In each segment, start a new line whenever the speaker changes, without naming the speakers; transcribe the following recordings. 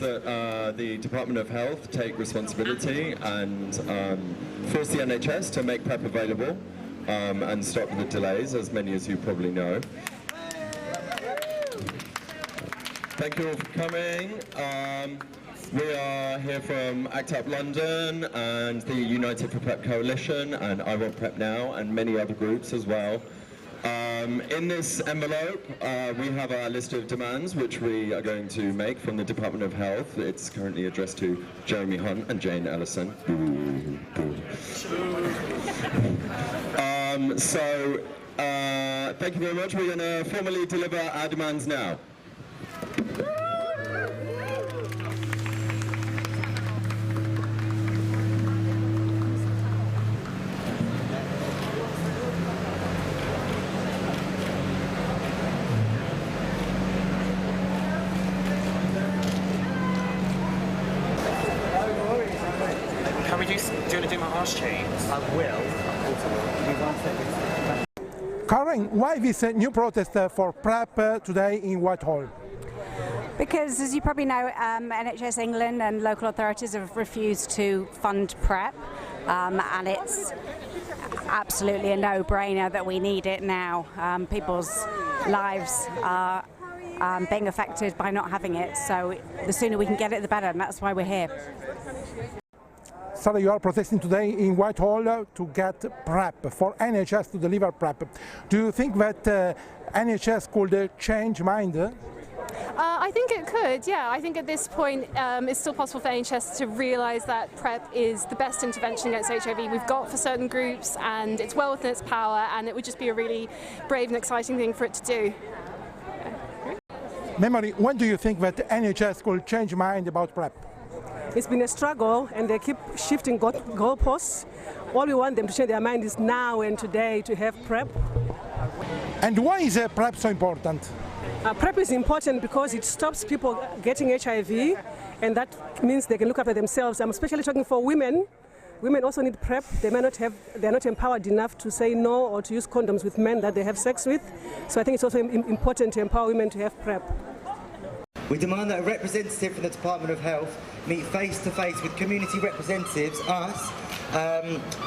that the Department of Health take responsibility and force the NHS to make PrEP available and stop the delays, as many as you probably know. Thank you all for coming. We are here from ACT UP London and the United for PrEP Coalition and I Want PrEP Now and many other groups as well. In this envelope, we have our list of demands which we are going to make from the Department of Health. It's currently addressed to Jeremy Hunt and Jane Ellison. Thank you very much. We're going to formally deliver our demands now.
Can we do you want to do my arse chains? I will.
Karen, why this new protest for PrEP today in Whitehall?
Because, as you probably know, NHS England and local authorities have refused to fund PrEP, and it's absolutely a no-brainer that we need it now. People's lives are being affected by not having it, so the sooner we can get it, the better, and that's why we're here.
Sarah, you are protesting today in Whitehall to get PrEP, for NHS to deliver PrEP. Do you think that NHS could change mind?
I think it could, yeah. I think at this point it's still possible for NHS to realise that PrEP is the best intervention against HIV we've got for certain groups, and it's well within its power, and it would just be a really brave and exciting thing for it to do.
Memory, when do you think that NHS could change mind about PrEP?
It's been a struggle and they keep shifting goalposts. All we want them to change their mind is now and today to have PrEP.
And why is PrEP so important?
PrEP is important because it stops people getting HIV, and that means they can look after themselves. I'm especially talking for women. Women also need PrEP. They're not empowered enough to say no or to use condoms with men that they have sex with. So I think it's also important to empower women to have PrEP.
We demand that a representative from the Department of Health meet face-to-face with community representatives, us,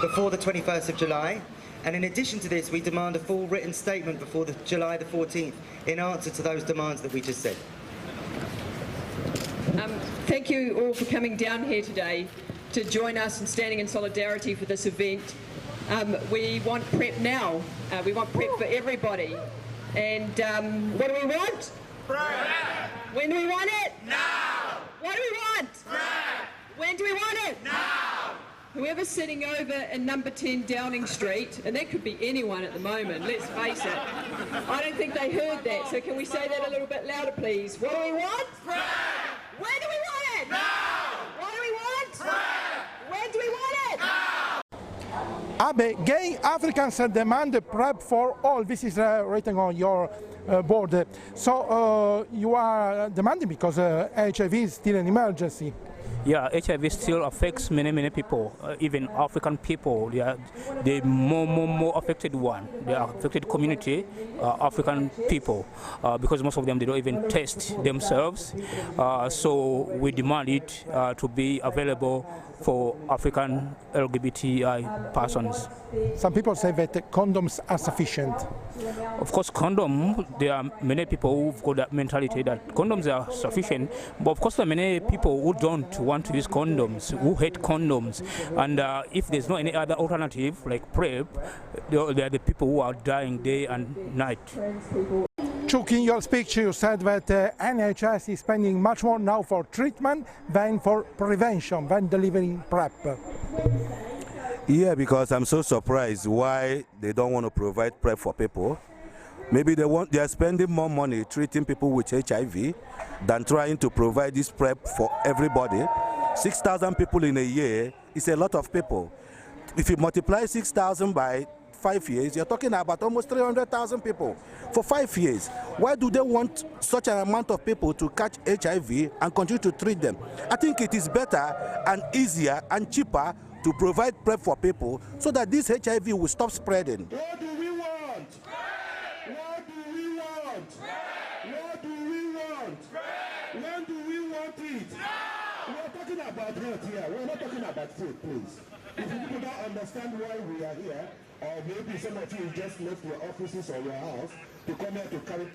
before the 21st of July. And in addition to this, we demand a full written statement before July the 14th in answer to those demands that we just said.
Thank you all for coming down here today to join us and standing in solidarity for this event. We want PrEP now. We want PrEP for everybody. And what do we want? PrEP! When do we want it? Now! What do we want? PrEP! When do we want it? Now! Whoever's sitting over in number 10 Downing Street, and that could be anyone at the moment, let's face it, I don't think they heard that, so can we say that a little bit louder, please? What do we want? PrEP! When do we want it? Now! What do we want? PrEP! When do we want it? Now!
Abe, gay Africans demand PrEP for all. This is written on your board. So you are demanding because HIV is still an emergency.
Yeah, HIV still affects many people, even African people. They are the more affected one. They are affected community, African people, because most of them, they don't even test themselves. So we demand it to be available for African LGBTI persons.
Some people say that condoms are sufficient.
Of course, there are many people who've got that mentality that condoms are sufficient, but of course there are many people who don't want to use condoms, who hate condoms, and if there's no any other alternative like PrEP, they are the people who are dying day and night.
Chuk, in your speech you said that NHS is spending much more now for treatment than for prevention, than delivering PrEP.
Yeah, because I'm so surprised why they don't want to provide PrEP for people. Maybe they are spending more money treating people with HIV than trying to provide this PrEP for everybody. 6,000 people in a year is a lot of people. If you multiply 6,000 by 5 years, you're talking about almost 300,000 people for 5 years. Why do they want such an amount of people to catch HIV and continue to treat them? I think it is better and easier and cheaper to provide PrEP for people so that this HIV will stop spreading.
What do we want? What do we want? What do we want? When do we want it? talking about health here. We're not talking about food, please. If you people don't understand why we are here, or maybe some of you just left your offices or your house to come here to carry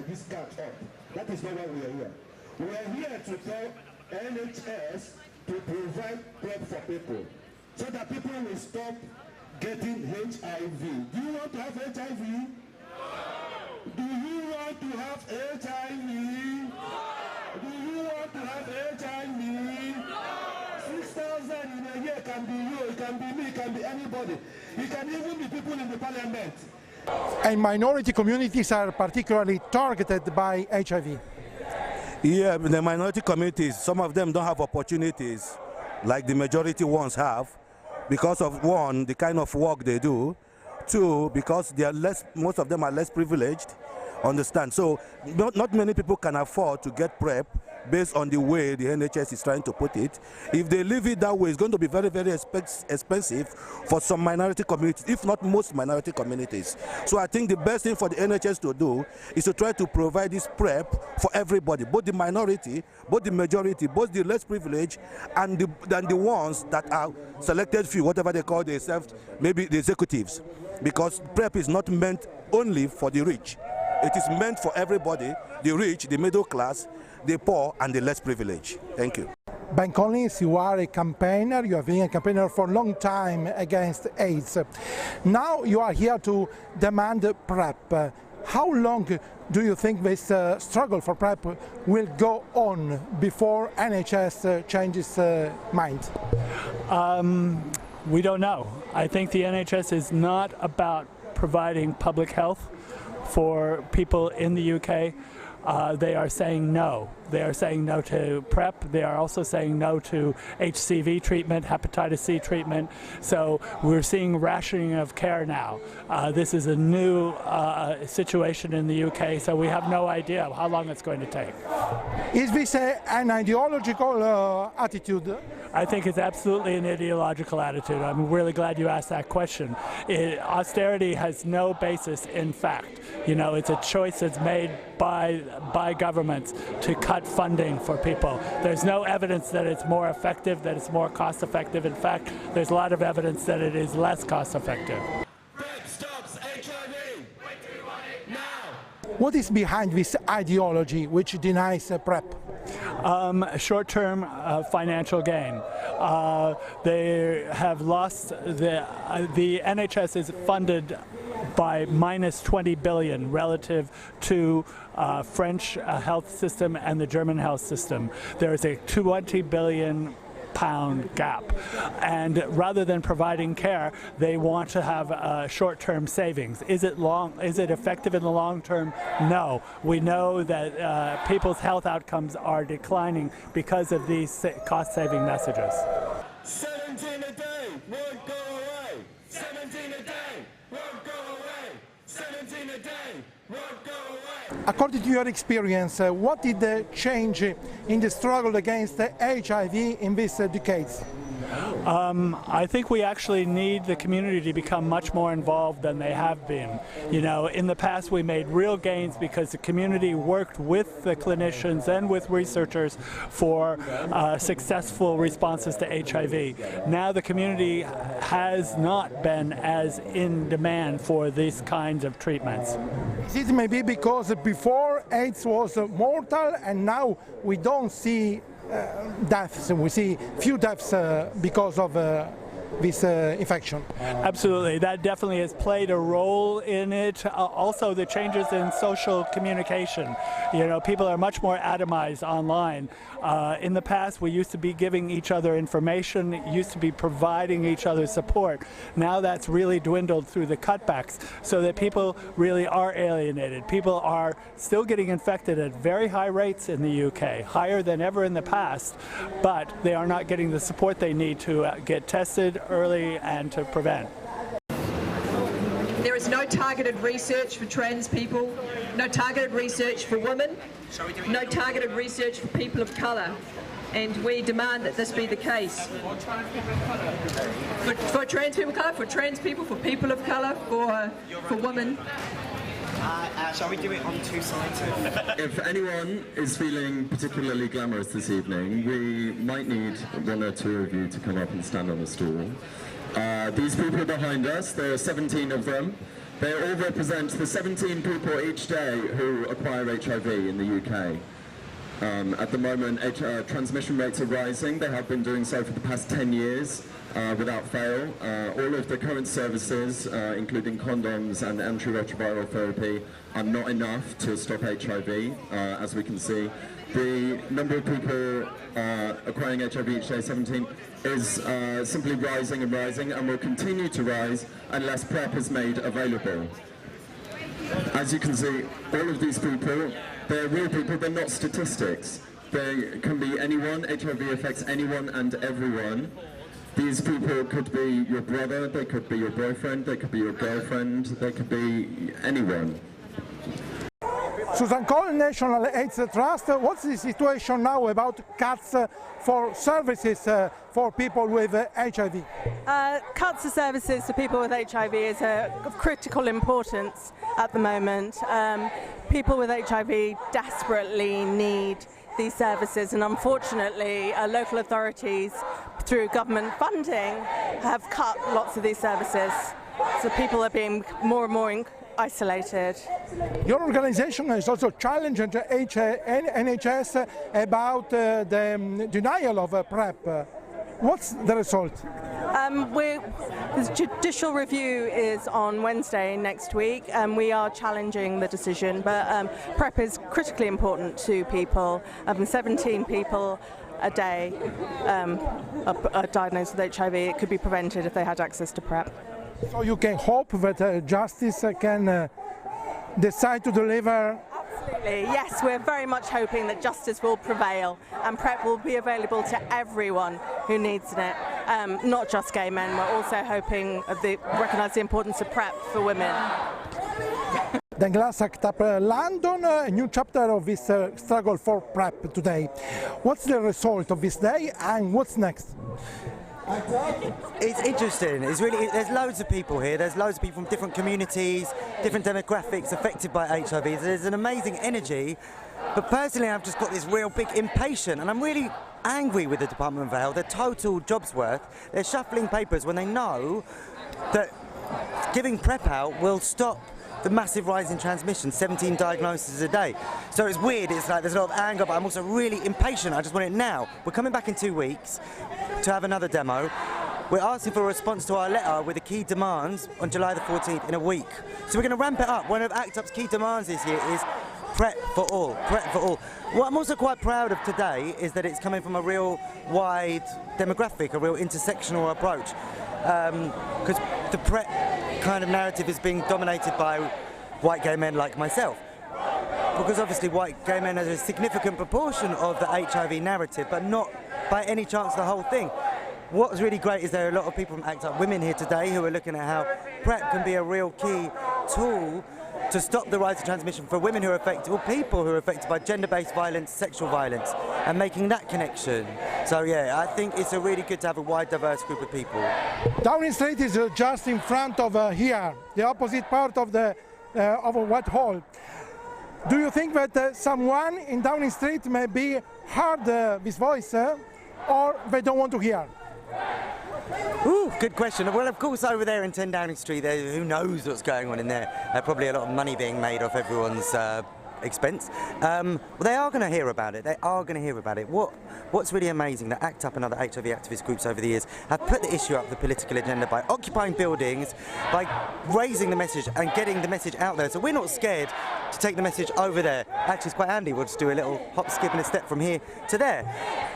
this cart up, that is not why we are here. We are here to tell NHS to provide PrEP for people, so that people will stop getting HIV. Do you want to have HIV? No. Do you want to have HIV? No. Do you want to have HIV? No. 6,000 in a year can be you, it can be me, it can be anybody. It can even be people in the parliament.
And minority communities are particularly targeted by HIV.
Yeah, the minority communities, some of them don't have opportunities like the majority ones have because of, one, the kind of work they do, two, because they are most of them are less privileged, understand? So not many people can afford to get PrEP based on the way the NHS is trying to put it. If they leave it that way, it's going to be very, very expensive for some minority communities, if not most minority communities. So I think the best thing for the NHS to do is to try to provide this PrEP for everybody, both the minority, both the majority, both the less privileged, and the ones that are selected few, whatever they call themselves, maybe the executives. Because PrEP is not meant only for the rich. It is meant for everybody, the rich, the middle class, the poor, and the less privileged. Thank you.
Ben Collins, you are a campaigner, you have been a campaigner for a long time against AIDS. Now you are here to demand PrEP. How long do you think this struggle for PrEP will go on before NHS changes mind?
We don't know. I think the NHS is not about providing public health for people in the UK. They are saying no. They are saying no to PrEP. They are also saying no to HCV treatment, hepatitis C treatment. So we're seeing rationing of care now. This is a new situation in the UK, so we have no idea how long it's going to take.
Is this an ideological attitude?
I think it's absolutely an ideological attitude. I'm really glad you asked that question. Austerity has no basis in fact. You know, it's a choice that's made by governments to cut funding for people. There's no evidence that it's more effective, that it's more cost effective. In fact, there's a lot of evidence that it is less cost effective.
PrEP stops HIV. We want it now.
What is behind this ideology which denies PrEP?
Short-term financial gain. They have lost the NHS is funded by minus 20 billion relative to French health system and the German health system. There is a 20 billion pound gap, and rather than providing care, they want to have short-term savings. Is it effective in the long term? No. We know that people's health outcomes are declining because of these cost-saving messages.
17 a day won't go away. 17 a day won't go away. 17 a day won't go away.
According to your experience, what did change in the struggle against HIV in these decades?
I think we actually need the community to become much more involved than they have been. You know, in the past we made real gains because the community worked with the clinicians and with researchers for successful responses to HIV. Now the community has not been as in demand for these kinds of treatments.
Is it maybe because before AIDS was mortal and now we don't see deaths, we see few deaths because of this infection?
Absolutely, that definitely has played a role in it. Also the changes in social communication. You know, people are much more atomized online. In the past we used to be giving each other information, used to be providing each other support. Now that's really dwindled through the cutbacks, so that people really are alienated. People are still getting infected at very high rates in the UK, higher than ever in the past, but they are not getting the support they need to get tested early and to prevent.
There is no targeted research for trans people, no targeted research for women, no targeted research for people of colour, and we demand that this be the case. For trans people of colour, for trans people, for people of colour, for women.
Shall we do it on two sides?
If anyone is feeling particularly glamorous this evening, we might need one or two of you to come up and stand on a stool. These people behind us, there are 17 of them. They all represent the 17 people each day who acquire HIV in the UK. At the moment, transmission rates are rising. They have been doing so for the past 10 years without fail. All of the current services, including condoms and antiretroviral therapy, are not enough to stop HIV, as we can see. The number of people acquiring HIV each day, 17, is simply rising and rising, and will continue to rise unless PrEP is made available. As you can see, all of these people, they're real people, they're not statistics. They can be anyone. HIV affects anyone and everyone. These people could be your brother, they could be your boyfriend, they could be your girlfriend, they could be anyone.
Susan Cole, National AIDS Trust, what's the situation now about cuts for services for people with HIV?
Cuts of services to people with HIV is of critical importance at the moment. People with HIV desperately need these services, and unfortunately local authorities through government funding have cut lots of these services, so people are being more and more isolated.
Your organization is also challenging the NHS about the denial of PrEP. What's the result?
The judicial review is on Wednesday next week, and we are challenging the decision, but PrEP is critically important to people. 17 people a day are diagnosed with HIV. It could be prevented if they had access to PrEP.
So you can hope that justice can decide to deliver?
Absolutely, yes, we're very much hoping that justice will prevail and PrEP will be available to everyone who needs it, not just gay men. We're also hoping to recognise the importance of PrEP for women.
The Glass Act Up London, a new chapter of this struggle for PrEP today. What's the result of this day and what's next?
It's interesting. It's really, there's loads of people here. There's loads of people from different communities, different demographics affected by HIV. There's an amazing energy. But personally, I've just got this real big impatience, and I'm really angry with the Department of Health. Their total job's worth. They're shuffling papers when they know that giving PrEP out will stop the massive rise in transmission, 17 diagnoses a day. So it's weird, it's like there's a lot of anger, but I'm also really impatient. I just want it now. We're coming back in 2 weeks to have another demo. We're asking for a response to our letter with the key demands on July the 14th in a week. So we're going to ramp it up. One of ACT UP's key demands this year is PrEP for all, PrEP for all. What I'm also quite proud of today is that it's coming from a real wide demographic, a real intersectional approach. Because the PrEP kind of narrative is being dominated by white gay men like myself. Because obviously white gay men are a significant proportion of the HIV narrative, but not by any chance the whole thing. What's really great is there are a lot of people from ACT UP Women here today who are looking at how PrEP can be a real key tool to stop the rise of transmission for women who are affected, or people who are affected by gender-based violence, sexual violence, and making that connection. So yeah, I think it's really good to have a wide, diverse group of people.
Downing Street is just in front of here, the opposite part of Whitehall. Do you think that someone in Downing Street maybe heard this voice, or they don't want to hear?
Ooh, good question. Well, of course, over there in 10 Downing Street, who knows what's going on in there? Probably a lot of money being made off everyone's expense. Well, they are going to hear about it. They are going to hear about it. What's really amazing that ACT UP and other HIV activist groups over the years have put the issue up the political agenda by occupying buildings, by raising the message and getting the message out there. So we're not scared to take the message over there. Actually, it's quite handy. We'll just do a little hop, skip and a step from here to there.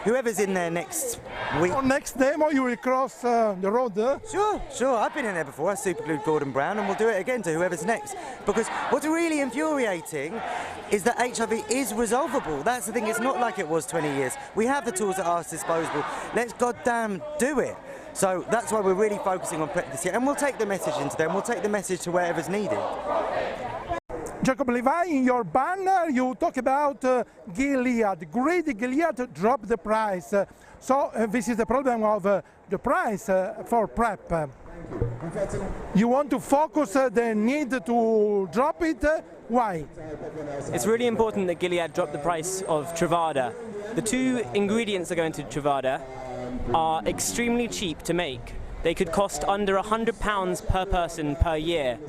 Whoever's in there next week.
On next demo, you will cross the road.
Sure. I've been in there before. I superglued Gordon Brown, and we'll do it again to whoever's next. Because what's really infuriating is that HIV is resolvable. That's the thing. It's not like it was 20 years. We have the tools at our disposal. Let's goddamn do it. So that's why we're really focusing on PrEP this year, and we'll take the message into them. We'll take the message to wherever's needed.
Jacob Levi, in your banner, you talk about Gilead. Greedy Gilead dropped the price. So this is the problem of the price for PrEP. You want to focus the need to drop it? Why?
It's really important that Gilead drop the price of Truvada. The two ingredients that go into Truvada are extremely cheap to make. They could cost under £100 per person per year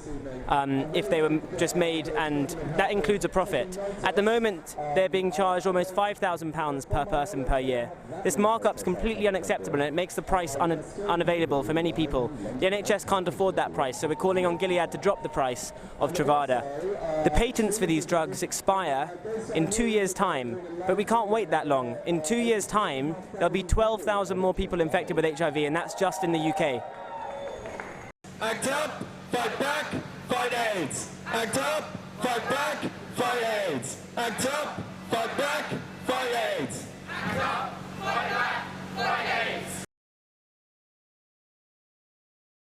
if they were just made, and that includes a profit. At the moment, they're being charged almost £5,000 per person per year. This markup's completely unacceptable, and it makes the price unavailable for many people. The NHS can't afford that price, so we're calling on Gilead to drop the price of Truvada. The patents for these drugs expire in 2 years' time, but we can't wait that long. In 2 years' time, there'll be 12,000 more people infected with HIV, and that's just in the UK.
Act up, fight back, fight AIDS. Act up, fight back, fight AIDS. Act up, fight back.